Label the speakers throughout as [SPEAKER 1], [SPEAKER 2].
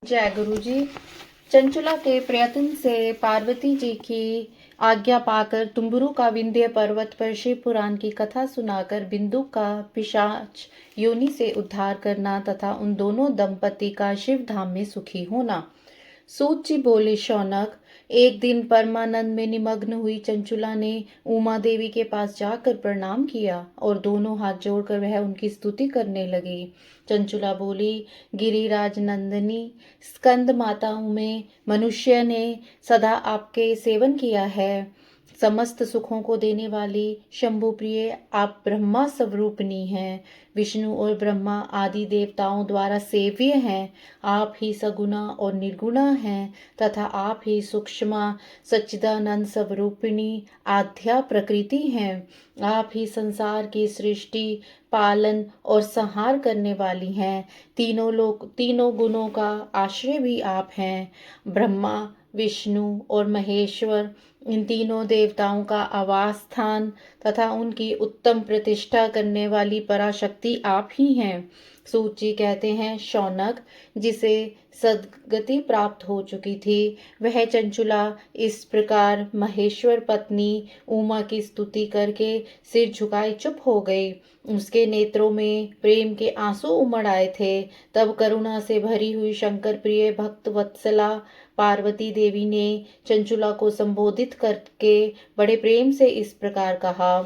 [SPEAKER 1] जय गुरु जी। चंचुला के प्रयत्न से पार्वती जी की आज्ञा पाकर तुम्बुरु का विंध्य पर्वत पर शिव पुराण की कथा सुनाकर बिंदु का पिशाच योनि से उद्धार करना तथा उन दोनों दंपति का शिव धाम में सुखी होना। सूत जी बोले, शौनक, एक दिन परमानंद में निमग्न हुई चंचुला ने उमा देवी के पास जाकर प्रणाम किया और दोनों हाथ जोड़कर वह उनकी स्तुति करने लगी। चंचुला बोली, गिरिराज नंदिनी, स्कंद माताओं में मनुष्य ने सदा आपके सेवन किया है। समस्त सुखों को देने वाली शंभु प्रिय आप ब्रह्मा स्वरूपिणी हैं। विष्णु और ब्रह्मा आदि देवताओं द्वारा सेव्य हैं। आप ही सगुणा और निर्गुणा हैं तथा आप ही सूक्ष्म सच्चिदानंद स्वरूपिणी आध्या प्रकृति हैं। आप ही संसार की सृष्टि, पालन और संहार करने वाली हैं। तीनों गुणों का आश्रय भी आप हैं। ब्रह्मा, विष्णु और महेश्वर, इन तीनों देवताओं का आवास स्थान तथा उनकी उत्तम प्रतिष्ठा करने वाली पराशक्ति आप ही हैं। सूत जी कहते हैं, शौनक, जिसे सद्गति प्राप्त हो चुकी थी वह चंचुला इस प्रकार महेश्वर पत्नी उमा की स्तुति करके सिर झुकाए चुप हो गई। उसके नेत्रों में प्रेम के आंसू उमड़ आए थे। तब करुणा से भरी हुई शंकर प्रिय भक्त वत्सला पार्वती देवी ने चंचुला को संबोधित करके बड़े प्रेम से इस प्रकार कहा।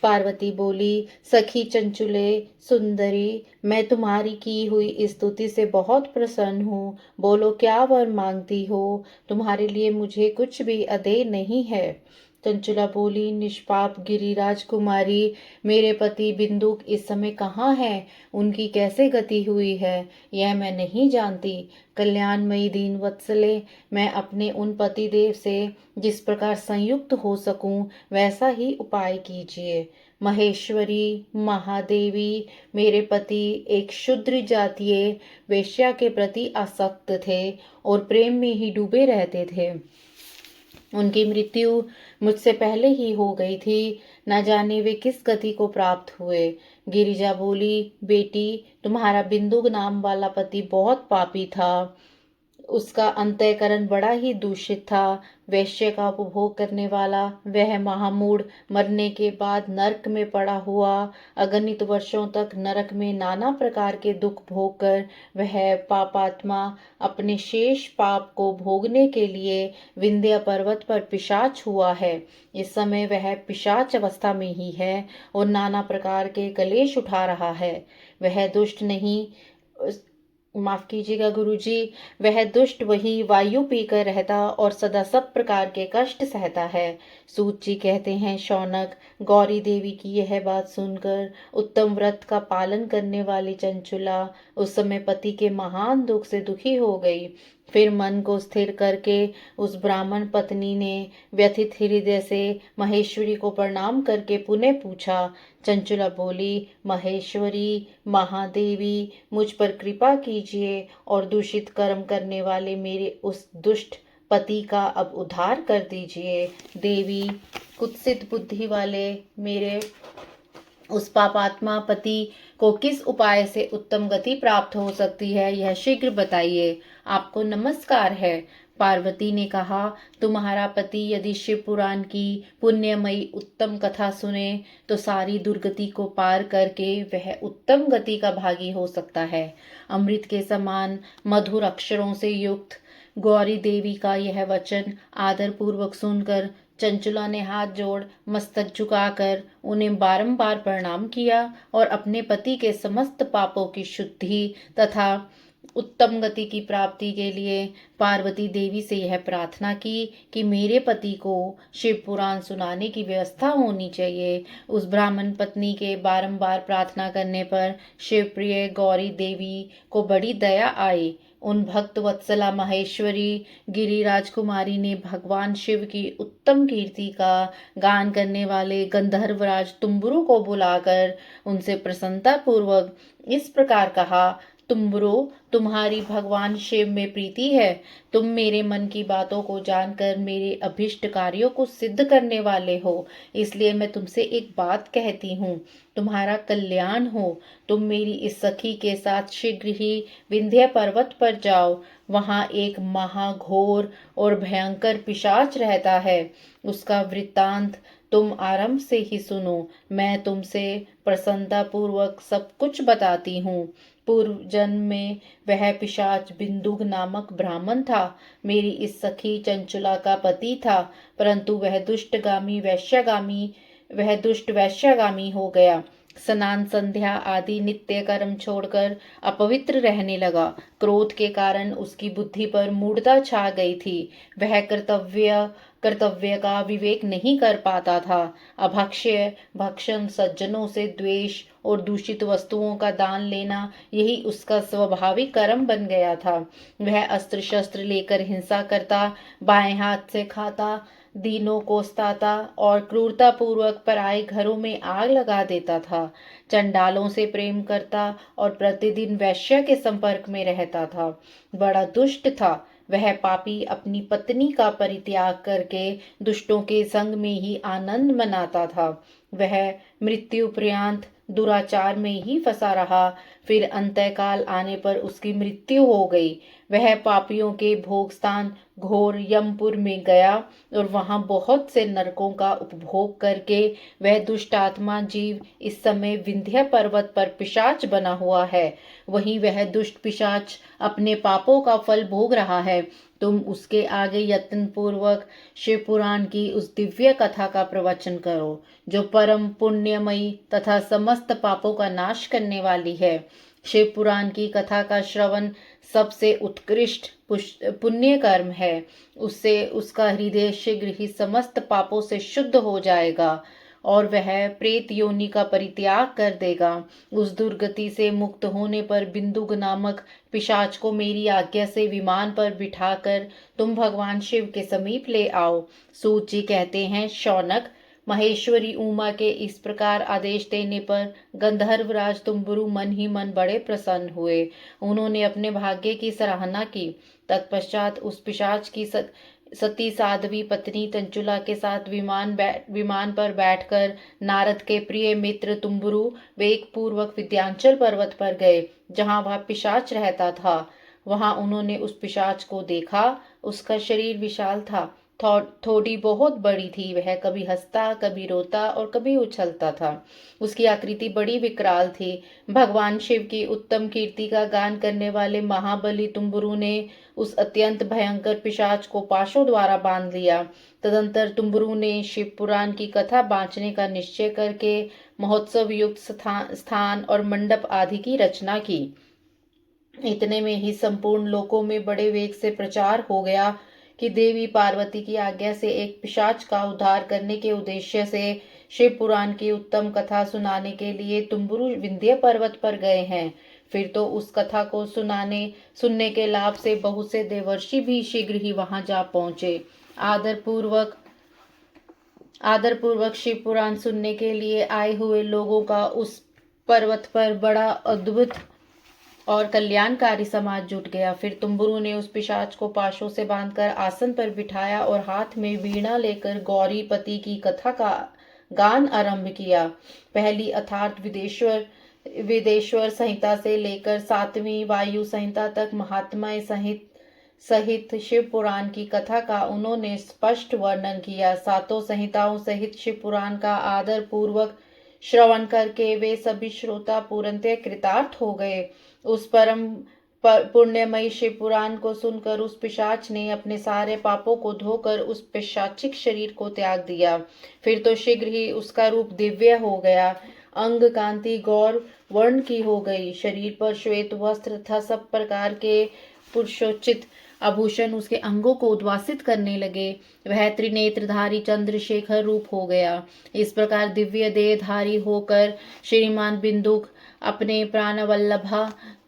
[SPEAKER 1] पार्वती बोली, सखी चंचुले सुंदरी, मैं तुम्हारी की हुई स्तुति से बहुत प्रसन्न हूँ। बोलो, क्या वर मांगती हो? तुम्हारे लिए मुझे कुछ भी अदेय नहीं है। चंचुला बोली, निष्पाप गिरिराज कुमारी, मेरे पति बिंदुक इस समय कहाँ हैं? उनकी कैसे गति हुई है यह मैं नहीं जानती। कल्याणमयी दीन वत्सले, मैं अपने उन पति देव से जिस प्रकार संयुक्त हो सकूं वैसा ही उपाय कीजिए। महेश्वरी, महादेवी, मेरे पति एक शूद्र जातीय वेश्या के प्रति आसक्त थे और प्रेम में ही डूबे रहते थे। उनकी मृत्यु मुझसे पहले ही हो गई थी। न जाने वे किस गति को प्राप्त हुए। गिरिजा बोली, बेटी, तुम्हारा बिंदु नाम वाला पति बहुत पापी था। उसका अंतःकरण बड़ा ही दूषित था। वैश्य का उपभोग करने वाला वह महामूढ़ मरने के बाद नरक में पड़ा हुआ अगणित वर्षों तक नरक में नाना प्रकार के दुख भोग कर वह पापात्मा अपने शेष पाप को भोगने के लिए विंध्य पर्वत पर पिशाच हुआ है। इस समय वह पिशाच अवस्था में ही है और नाना प्रकार के कलेश उठा रहा है। वह दुष्ट नहीं, माफ कीजिएगा गुरुजी, वह दुष्ट वही वायु पीकर रहता और सदा सब प्रकार के कष्ट सहता है। सूत जी कहते हैं, शौनक, गौरी देवी की यह बात सुनकर उत्तम व्रत का पालन करने वाली चंचुला उस समय पति के महान दुख से दुखी हो गई। फिर मन को स्थिर करके उस ब्राह्मण पत्नी ने व्यथित हृदय से महेश्वरी को प्रणाम करके पुनः पूछा। चंचुला बोली, महेश्वरी, महादेवी, मुझ पर कृपा कीजिए और दूषित कर्म करने वाले मेरे उस दुष्ट पति का अब उद्धार कर दीजिए। देवी, कुत्सित बुद्धि वाले मेरे उस पापात्मा पति को किस उपाय से उत्तम गति प्राप्त हो सकती है यह शीघ्र बताइए। आपको नमस्कार है। पार्वती ने कहा, तुम्हारा पति यदि शिव पुराण की पुण्यमयी उत्तम कथा सुने तो सारी दुर्गति को पार करके वह उत्तम गति का भागी हो सकता है। अमृत के समान मधुर अक्षरों से युक्त गौरी देवी का यह वचन आदर पूर्वक सुनकर चंचुला ने हाथ जोड़ मस्तक झुकाकर उन्हें बारंबार प्रणाम किया और अपने पति के समस्त पापों की शुद्धि तथा उत्तम गति की प्राप्ति के लिए पार्वती देवी से यह प्रार्थना की कि मेरे पति को शिव पुराण सुनाने की व्यवस्था होनी चाहिए। उस ब्राह्मण पत्नी के बारंबार प्रार्थना करने पर शिवप्रिय गौरी देवी को बड़ी दया आई। उन भक्त वत्सला महेश्वरी गिरिराज कुमारी ने भगवान शिव की उत्तम कीर्ति का गान करने वाले गंधर्वराज तुम्बुरु को बुलाकर उनसे प्रसन्नता पूर्वक इस प्रकार कहा, तुम्बुरु, तुम्हारी भगवान शिव में प्रीति है। तुम मेरे मन की बातों को जानकर मेरे अभिष्ट कार्यों को सिद्ध करने वाले हो, इसलिए मैं तुमसे एक बात कहती हूँ, तुम्हारा कल्याण हो। तुम मेरी इस सखी के साथ शीघ्र ही विंध्य पर्वत पर जाओ। वहां एक महाघोर और भयंकर पिशाच रहता है। उसका वृत्तांत तुम आरंभ से ही सुनो। मैं तुमसे प्रसन्नता पूर्वक सब कुछ बताती हूँ। पूर्व जन्म में वह पिशाच बिंदुक नामक ब्राह्मण था। मेरी इस सखी चंचुला का पति था, परंतु वह दुष्ट वैश्यगामी हो गया। स्नान संध्या आदि नित्य कर्म छोड़कर अपवित्र रहने लगा। क्रोध के कारण उसकी बुद्धि पर मूढ़ता छा गई थी। वह कर्तव्य का विवेक नहीं कर पाता था। अभक्ष्य भक्षण, सज्जनों से द्वेष और दूषित वस्तुओं का दान लेना, यही उसका स्वाभाविक कर्म बन गया था। वह अस्त्र शस्त्र लेकर हिंसा करता, बाएं हाथ से खाता, दीनों को सताता और क्रूरता पूर्वक पराये घरों में आग लगा देता था। चंडालों से प्रेम करता और प्रतिदिन वैश्य के संपर्क में रहता था। बड़ा दुष्ट था। वह पापी अपनी पत्नी का परित्याग करके दुष्टों के संग में ही आनंद मनाता था। वह मृत्यु पर्यंत दुराचार में ही फंसा रहा। फिर अंतकाल आने पर उसकी मृत्यु हो गई। वह पापियों के भोग स्थान घोर यमपुर में गया और वहां बहुत से नरकों का उपभोग करके वह दुष्ट आत्मा जीव इस समय विंध्य पर्वत पर पिशाच बना हुआ है। वहीं वह दुष्ट पिशाच अपने पापों का फल भोग रहा है। तुम उसके आगे यत्न पूर्वक शिव पुराण की उस दिव्य कथा का प्रवचन करो, जो परम पुण्यमयी तथा समस्त पापों का नाश करने वाली है। शिव पुराण की कथा का श्रवण सबसे उत्कृष्ट पुण्य कर्म है। उससे उसका हृदय शीघ्र ही समस्त पापों से शुद्ध हो जाएगा और वह प्रेत योनि का परित्याग कर देगा। उस दुर्गति से मुक्त होने पर बिंदुक नामक पिशाच को मेरी आज्ञा से विमान पर बिठाकर तुम भगवान शिव के समीप ले आओ। सूत जी कहते हैं, शौनक, महेश्वरी उमा के इस प्रकार आदेश देने पर गंधर्वराज तुम्बुरु मन ही मन बड़े प्रसन्न हुए। उन्होंने अपने भाग्य की सराहना की। तत्पश्चात उस पिशाच की सती साध्वी पत्नी तंचुला के साथ विमान पर बैठकर नारद के प्रिय मित्र तुम्बुरु वेग पूर्वक विंध्याचल पर्वत पर गए, जहां वह पिशाच रहता था। वहां उन्होंने उस पिशाच को देखा। उसका शरीर विशाल था, थोड़ी बहुत बड़ी थी। वह कभी हंसता, कभी रोता और कभी उछलता था। उसकी आकृति बड़ी विकराल थी। भगवान शिव की उत्तम कीर्ति का गान करने वाले महाबली तुम्बुरु ने उस अत्यंत भयंकर पिशाच को पाशों द्वारा बांध लिया। तदंतर तुम्बुरु ने शिव पुराण की कथा बांचने का निश्चय करके महोत्सव युक्त स्थान और मंडप आदि की रचना की। इतने में ही संपूर्ण लोकों में बड़े वेग से प्रचार हो गया कि देवी पार्वती की आज्ञा से एक पिशाच का उद्धार करने के उद्देश्य से शिव पुराण की उत्तम कथा सुनाने के लिए तुम्बुरु विंध्य पर्वत पर गए हैं। फिर तो उस कथा को सुनने के लाभ से बहुत से देवर्षि भी शीघ्र ही वहां जा पहुंचे। आदर पूर्वक शिव पुराण सुनने के लिए आए हुए लोगों का उस पर्वत पर बड़ा अद्भुत और कल्याणकारी समाज जुट गया। फिर तुम्बुरु ने उस पिशाच को पाशों से बांधकर आसन पर बिठाया और हाथ में वीणा लेकर गौरीपति की कथा का गान आरंभ किया। पहली अर्थात विदेश्वर संहिता से लेकर 7वीं वायु संहिता तक महात्माएं सहित शिव पुराण की कथा का उन्होंने स्पष्ट वर्णन किया। 7 संहिताओं सहित शिव पुराण का आदर पूर्वक श्रवण करके वे सभी श्रोता पूर्णतः कृतार्थ हो गए। उस परम पुण्यमयी शिव पुराण को सुनकर उस पिशाच ने अपने सारे पापों को धोकर उस पिशाचिक शरीर को त्याग दिया। फिर तो शीघ्र ही उसका रूप दिव्य हो गया। अंग कांति गौर वर्ण की हो गई। शरीर पर श्वेत वस्त्र तथा सब प्रकार के पुरुषोचित आभूषण उसके अंगों को उद्वासित करने लगे। वह त्रिनेत्रधारी चंद्रशेखर रूप हो गया। इस प्रकार दिव्य देहधारी होकर श्रीमान बिंदुक अपने प्राणवल्लभा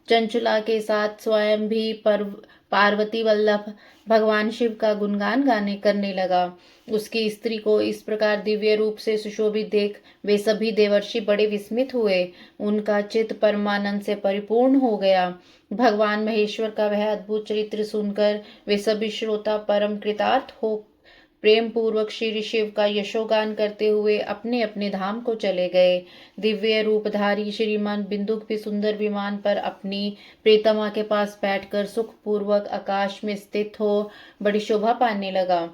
[SPEAKER 1] चंचुला के साथ स्वयं भी पार्वती वल्लभ भगवान शिव का गुणगान गाने करने लगा। उसकी स्त्री को इस प्रकार दिव्य रूप से सुशोभित देख वे सभी देवर्षि बड़े विस्मित हुए। उनका चित्त परमानंद से परिपूर्ण हो गया। भगवान महेश्वर का वह अद्भुत चरित्र सुनकर वे सभी श्रोता परम कृतार्थ हो प्रेम पूर्वक श्री शिव का यशोगान करते हुए अपने अपने धाम को चले गए। दिव्य रूपधारी श्रीमान बिंदुक भी सुंदर विमान पर अपनी प्रीतमा के पास बैठकर सुख पूर्वक आकाश में स्थित हो बड़ी शोभा पाने लगा।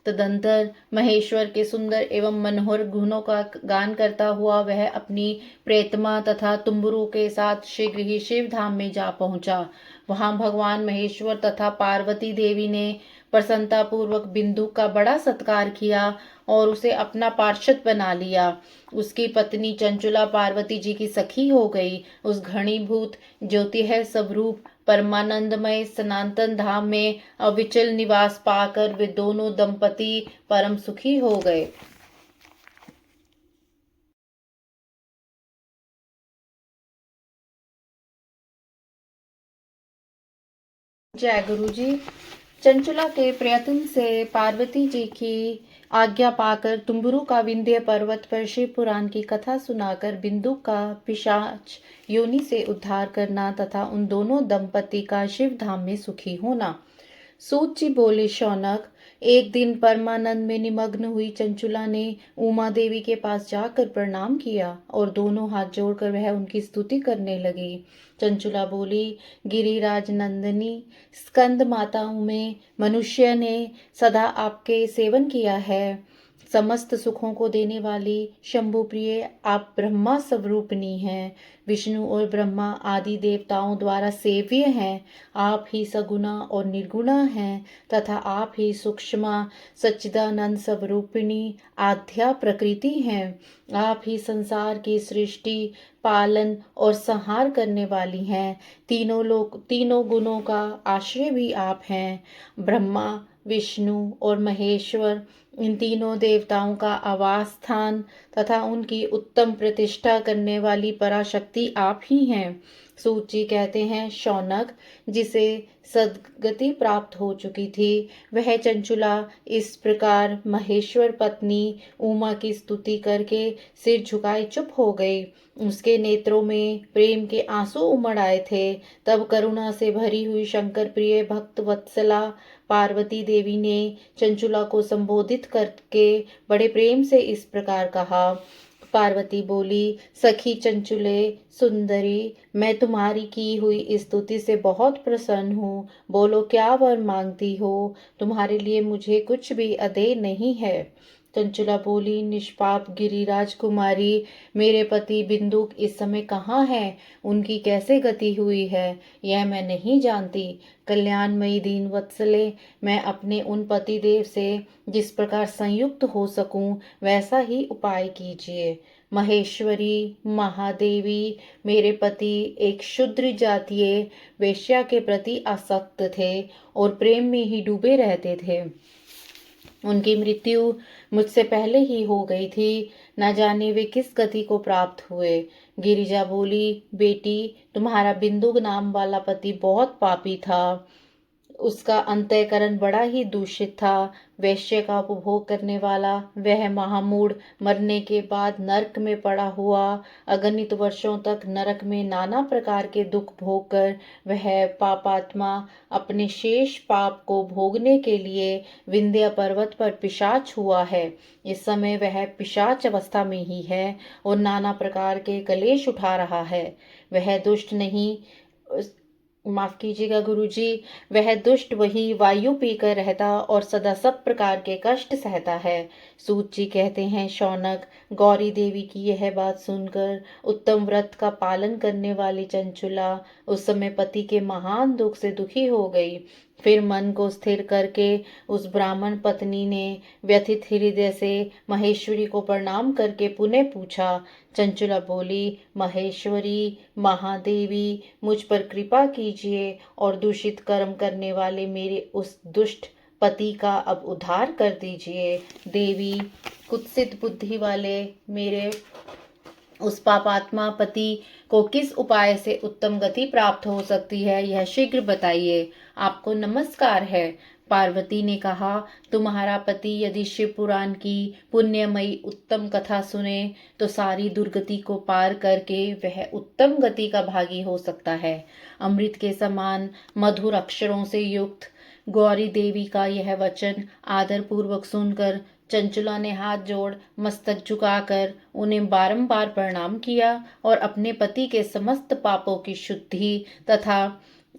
[SPEAKER 1] तदंतर महेश्वर के सुंदर एवं मनोहर गुणों का गान करता हुआ वह अपनी प्रेतमा तथा तुम्बुरु के साथ शीघ्र ही शिव धाम में जा पहुंचा। वहां भगवान महेश्वर तथा पार्वती देवी ने प्रसन्नता पूर्वक बिंदु का बड़ा सत्कार किया और उसे अपना पार्षद बना लिया। उसकी पत्नी चंचुला पार्वती जी की सखी हो गई। उस घनीभूत ज्योति है स्वरूप परमानंदमय सनातन धाम में अविचल निवास पाकर वे दोनों दंपति परम सुखी हो गए। जय गुरु जी। चंचुला के प्रयत्न से पार्वती जी की आज्ञा पाकर तुम्बुरु का विंध्य पर्वत पर शिव पुराण की कथा सुनाकर बिंदु का पिशाच योनि से उद्धार करना तथा उन दोनों दंपति का शिव धाम में सुखी होना। सूत जी बोले, शौनक, एक दिन परमानंद में निमग्न हुई चंचुला ने उमा देवी के पास जाकर प्रणाम किया और दोनों हाथ जोड़कर वह उनकी स्तुति करने लगी। चंचुला बोली, गिरिराज नंदिनी स्कंद माताओं में मनुष्य ने सदा आपके सेवन किया है। समस्त सुखों को देने वाली शंभु प्रिय आप ब्रह्मा स्वरूपनी हैं। विष्णु और ब्रह्मा आदि देवताओं द्वारा सेव्य हैं। आप ही सगुणा और निर्गुणा हैं तथा आप ही सूक्ष्म सच्चिदानंद स्वरूपिणी आध्या प्रकृति हैं। आप ही संसार की सृष्टि पालन और संहार करने वाली हैं। तीनों गुणों का आश्रय भी आप हैं। ब्रह्मा विष्णु और महेश्वर इन तीनों देवताओं का आवास स्थान तथा उनकी उत्तम प्रतिष्ठा करने वाली पराशक्ति आप ही हैं। सूत जी कहते हैं, शौनक, जिसे सद्गति प्राप्त हो चुकी थी वह चंचुला इस प्रकार महेश्वर पत्नी उमा की स्तुति करके सिर झुकाए चुप हो गई। उसके नेत्रों में प्रेम के आंसू उमड़ आए थे। तब करुणा से भरी हुई शंकर प्रिय भक्त वत्सला पार्वती देवी ने चंचुला को संबोधित करके बड़े प्रेम से इस प्रकार कहा। पार्वती बोली, सखी चंचुले सुंदरी, मैं तुम्हारी की हुई स्तुति से बहुत प्रसन्न हूँ। बोलो, क्या वर मांगती हो? तुम्हारे लिए मुझे कुछ भी अदेय नहीं है। चंचुला बोली, निष्पाप गिरिराज कुमारी, मेरे पति बिंदुक इस समय कहाँ हैं? उनकी कैसे गति हुई है यह मैं नहीं जानती। कल्याणमयी दीन वत्सले, मैं अपने उन पति देव से जिस प्रकार संयुक्त हो सकूं वैसा ही उपाय कीजिए। महेश्वरी महादेवी, मेरे पति एक शूद्र जातीय वेश्या के प्रति आसक्त थे और प्रेम में ही डूबे रहते थे। उनकी मृत्यु मुझसे पहले ही हो गई थी। न जाने वे किस गति को प्राप्त हुए। गिरिजा बोली, बेटी, तुम्हारा बिंदु नाम वाला पति बहुत पापी था। उसका अंतःकरण बड़ा ही दूषित था। वैश्य का उपभोग करने वाला वह महामूढ़ मरने के बाद नरक में पड़ा हुआ अगणित वर्षों तक नरक में नाना प्रकार के दुख भोग कर वह पापात्मा अपने शेष पाप को भोगने के लिए विंध्य पर्वत पर पिशाच हुआ है। इस समय वह पिशाच अवस्था में ही है और नाना प्रकार के कलेश उठा रहा है। वह दुष्ट नहीं, माफ कीजिएगा गुरुजी, वह दुष्ट वही वायु पीकर रहता और सदा सब प्रकार के कष्ट सहता है। सूत जी कहते हैं, शौनक, गौरी देवी की यह बात सुनकर उत्तम व्रत का पालन करने वाली चंचुला उस समय पति के महान दुख से दुखी हो गई। फिर मन को स्थिर करके उस ब्राह्मण पत्नी ने व्यथित हृदय से महेश्वरी को प्रणाम करके पुनः पूछा। चंचुला बोली, महेश्वरी महादेवी, मुझ पर कृपा कीजिए और दूषित कर्म करने वाले मेरे उस दुष्ट पति का अब उद्धार कर दीजिए। देवी, कुत्सित बुद्धि वाले मेरे उस पापात्मा पति को किस उपाय से उत्तम गति प्राप्त हो सकती है, यह शीघ्र बताइए। आपको नमस्कार है। पार्वती ने कहा, तुम्हारा पति यदि शिव पुराण की पुण्यमयी उत्तम कथा सुने तो सारी दुर्गति को पार करके वह उत्तम गति का भागी हो सकता है। अमृत के समान मधुर अक्षरों से युक्त गौरी देवी का यह वचन आदर पूर्वक सुनकर चंचुला ने हाथ जोड़ मस्तक झुकाकर उन्हें बारंबार प्रणाम किया और अपने पति के समस्त पापों की शुद्धि तथा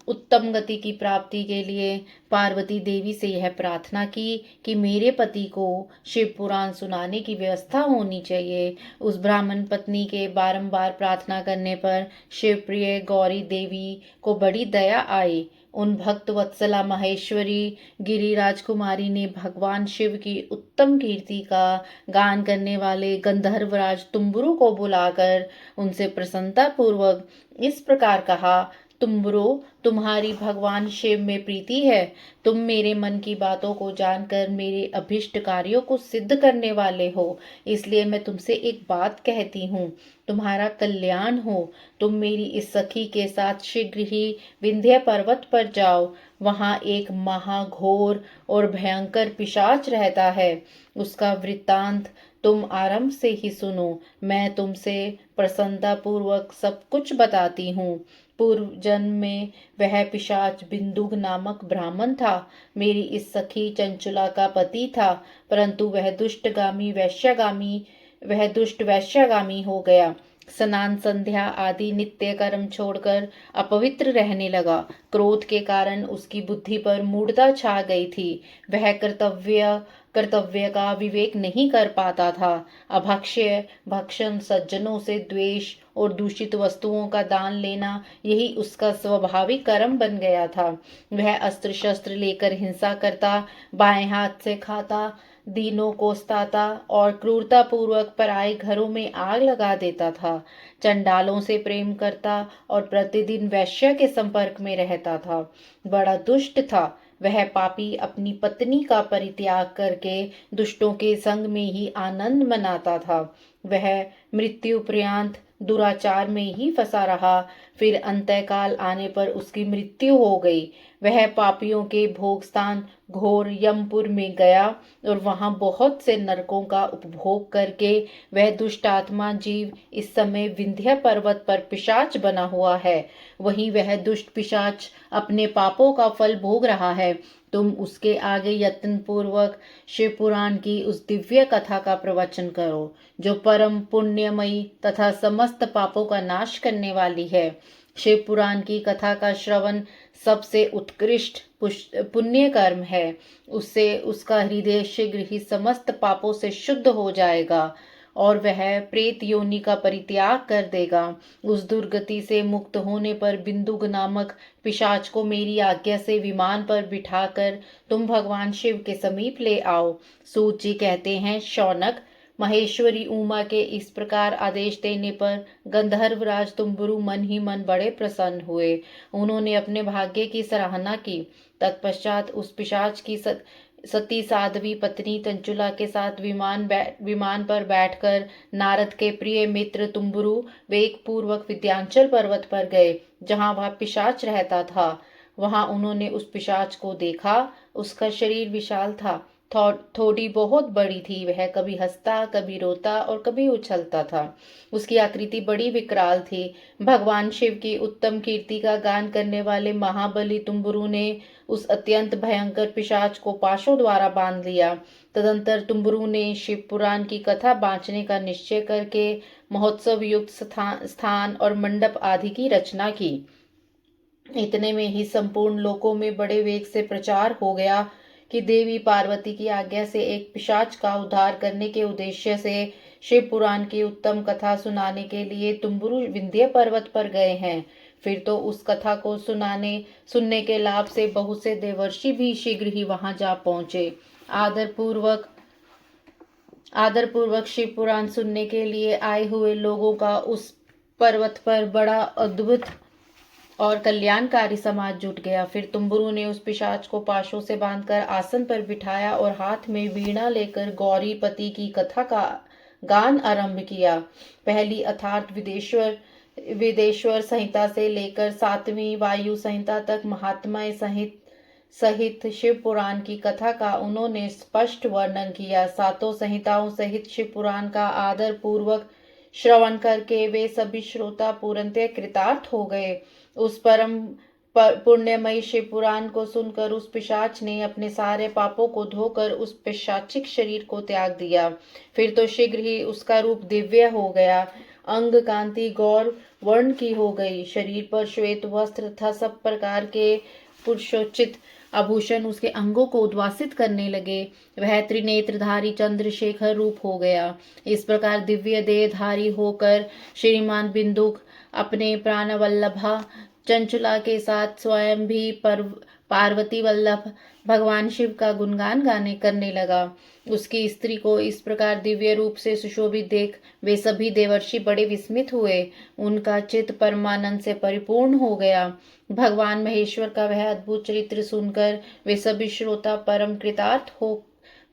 [SPEAKER 1] उत्तम गति की प्राप्ति के लिए पार्वती देवी से यह प्रार्थना की कि मेरे पति को शिव पुराण सुनाने की व्यवस्था होनी चाहिए। उस ब्राह्मण पत्नी के बारंबार प्रार्थना करने पर शिवप्रिय गौरी देवी को बड़ी दया आई। उन भक्त वत्सला महेश्वरी गिरिराज कुमारी ने भगवान शिव की उत्तम कीर्ति का गान करने वाले गंधर्वराज तुम्बुरु को बुलाकर उनसे प्रसन्नता पूर्वक इस प्रकार कहा, तुम्बुरो, तुम्हारी भगवान शिव में प्रीति है। तुम मेरे मन की बातों को जानकर मेरे अभिष्ट कार्यों को सिद्ध करने वाले हो, इसलिए मैं तुमसे एक बात कहती हूँ, तुम्हारा कल्याण हो। तुम मेरी इस सखी के साथ शीघ्र ही विंध्य पर्वत पर जाओ। वहाँ एक महाघोर और भयंकर पिशाच रहता है। उसका वृत्तांत तुम आरंभ से ही सुनो। मैं तुमसे प्रसन्नता पूर्वक सब कुछ बताती हूँ। पूर्व जन्म में वह पिशाच बिंदुक नामक ब्राह्मण था। मेरी इस सखी चंचुला का पति था, परंतु वह दुष्ट वैश्यगामी हो गया। स्नान संध्या आदि नित्य कर्म छोड़कर अपवित्र रहने लगा। क्रोध के कारण उसकी बुद्धि पर मूढ़ता छा गई थी। वह कर्तव्य का विवेक नहीं कर पाता था। अभक्ष्य भक्षण, सज्जनों से द्वेष और दूषित वस्तुओं का दान लेना, यही उसका स्वाभाविक कर्म बन गया था। वह अस्त्र शस्त्र लेकर हिंसा करता, बाएं हाथ से खाता, दीनों को सताता और क्रूरता पूर्वक पराये घरों में आग लगा देता था। चंडालों से प्रेम करता और प्रतिदिन वैश्य के संपर्क में रहता था। बड़ा दुष्ट था। वह पापी अपनी पत्नी का परित्याग करके दुष्टों के संग में ही आनंद मनाता था। वह मृत्यु पर्यंत दुराचार में ही फंसा रहा। फिर अंतकाल आने पर उसकी मृत्यु हो गई। वह पापियों के भोग स्थान घोर यमपुर में गया और वहां बहुत से नरकों का उपभोग करके वह दुष्ट आत्मा जीव इस समय विंध्य पर्वत पर पिशाच बना हुआ है। वहीं वह दुष्ट पिशाच अपने पापों का फल भोग रहा है। तुम उसके आगे यत्न पूर्वक शिव पुराण की उस दिव्य कथा का प्रवचन करो, जो परम पुण्यमयी तथा समस्त पापों का नाश करने वाली है। शिव पुराण की कथा का श्रवण सबसे उत्कृष्ट पुण्य कर्म है। उससे उसका हृदय शीघ्र ही समस्त पापों से शुद्ध हो जाएगा और वह प्रेत योनि का परित्याग कर देगा। उस दुर्गति से मुक्त होने पर बिंदुक नामक पिशाच को मेरी आज्ञा से विमान पर बिठाकर तुम भगवान शिव के समीप ले आओ। सूत जी कहते हैं, शौनक, महेश्वरी उमा के इस प्रकार आदेश देने पर गंधर्वराज तुम्बुरु मन ही मन बड़े प्रसन्न हुए। उन्होंने अपने भाग्य की सराहना की। तत्पश्चात उस पिशाच की सती साध्वी पत्नी चंचुला के साथ विमान पर बैठकर नारद के प्रिय मित्र तुम्बुरु वेग पूर्वक विंध्याचल पर्वत पर गए, जहां वह पिशाच रहता था। वहां उन्होंने उस पिशाच को देखा। उसका शरीर विशाल था, थोड़ी बहुत बड़ी थी। वह कभी हंसता, कभी रोता और कभी उछलता था। उसकी आकृति बड़ी विकराल थी। भगवान शिव की उत्तम कीर्ति का गान करने वाले महाबली तुम्बुरु ने उस अत्यंत भयंकर पिशाच को पाशों द्वारा बांध लिया। तदंतर तुम्बुरु ने शिव पुराण की कथा बांचने का निश्चय करके महोत्सव युक्त स्थान और मंडप आदि की रचना की। इतने में ही संपूर्ण लोकों में बड़े वेग से प्रचार हो गया कि देवी पार्वती की आज्ञा से एक पिशाच का उद्धार करने के उद्देश्य से शिव पुराण की उत्तम कथा सुनाने के लिए तुम्बुरु विंध्य पर्वत पर गए हैं। फिर तो उस कथा को सुनने के लाभ से बहुत से देवर्षि भी शीघ्र ही वहां जा पहुंचे। आदर पूर्वक शिव पुराण सुनने के लिए आए हुए लोगों का उस पर्वत पर बड़ा अद्भुत और कल्याणकारी समाज जुट गया। फिर तुम्बुरु ने उस पिशाच को पाशों से बांधकर आसन पर बिठाया और हाथ में वीणा लेकर गौरी पति की कथा का गान आरंभ किया। पहली अर्थात विदेश्वर संहिता से लेकर 7वीं वायु संहिता तक महात्म्य सहित शिव पुराण की कथा का उन्होंने स्पष्ट वर्णन किया। सातों संहिताओं सहित शिव पुराण का आदर पूर्वक श्रवण करके वे सभी श्रोता पूर्णतः कृतार्थ हो गए। उस परम पुण्यमयी शिव पुराण को सुनकर उस पिशाच ने अपने सारे पापों को धोकर उस पिशाचिक शरीर को त्याग दिया। फिर तो शीघ्र ही उसका रूप दिव्य हो गया, अंग कांति गौर वर्ण की हो गई, शरीर पर श्वेत वस्त्र तथा सब प्रकार के पुरुषोचित आभूषण उसके अंगों को उद्वासित करने लगे। वह त्रिनेत्रधारी चंद्रशेखर रूप हो गया। इस प्रकार दिव्य देहधारी होकर श्रीमान बिंदुक अपने प्राणवल्लभा चंचुला के साथ स्वयं भी पार्वती वल्लभ भगवान शिव का गुणगान करने लगा। उसकी स्त्री को इस प्रकार दिव्य रूप से सुशोभित देख वे सभी देवर्षि बड़े विस्मित हुए। उनका चित्त परमानंद से परिपूर्ण हो गया। भगवान महेश्वर का वह अद्भुत चरित्र सुनकर वे सभी श्रोता परम कृतार्थ हो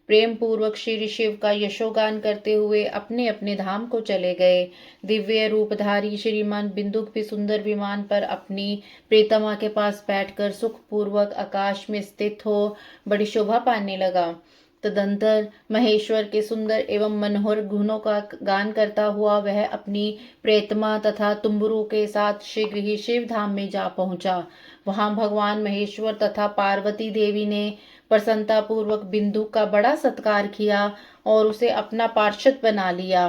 [SPEAKER 1] प्रेम पूर्वक श्री शिव का यशोगान करते हुए अपने अपने धाम को चले गए। दिव्य रूपधारी श्रीमान बिंदुक भी सुंदर विमान पर अपनी प्रीतमा के पास बैठकर सुख पूर्वक आकाश में स्थित हो बड़ी शोभा पाने लगा। तदंतर महेश्वर के सुंदर एवं मनोहर गुणों का गान करता हुआ वह अपनी प्रेतमा तथा तुम्बुरु के साथ शीघ्र ही शिव धाम में जा पहुंचा। वहां भगवान महेश्वर तथा पार्वती देवी ने प्रसन्नता पूर्वक बिंदु का बड़ा सत्कार किया और उसे अपना पार्षद बना लिया।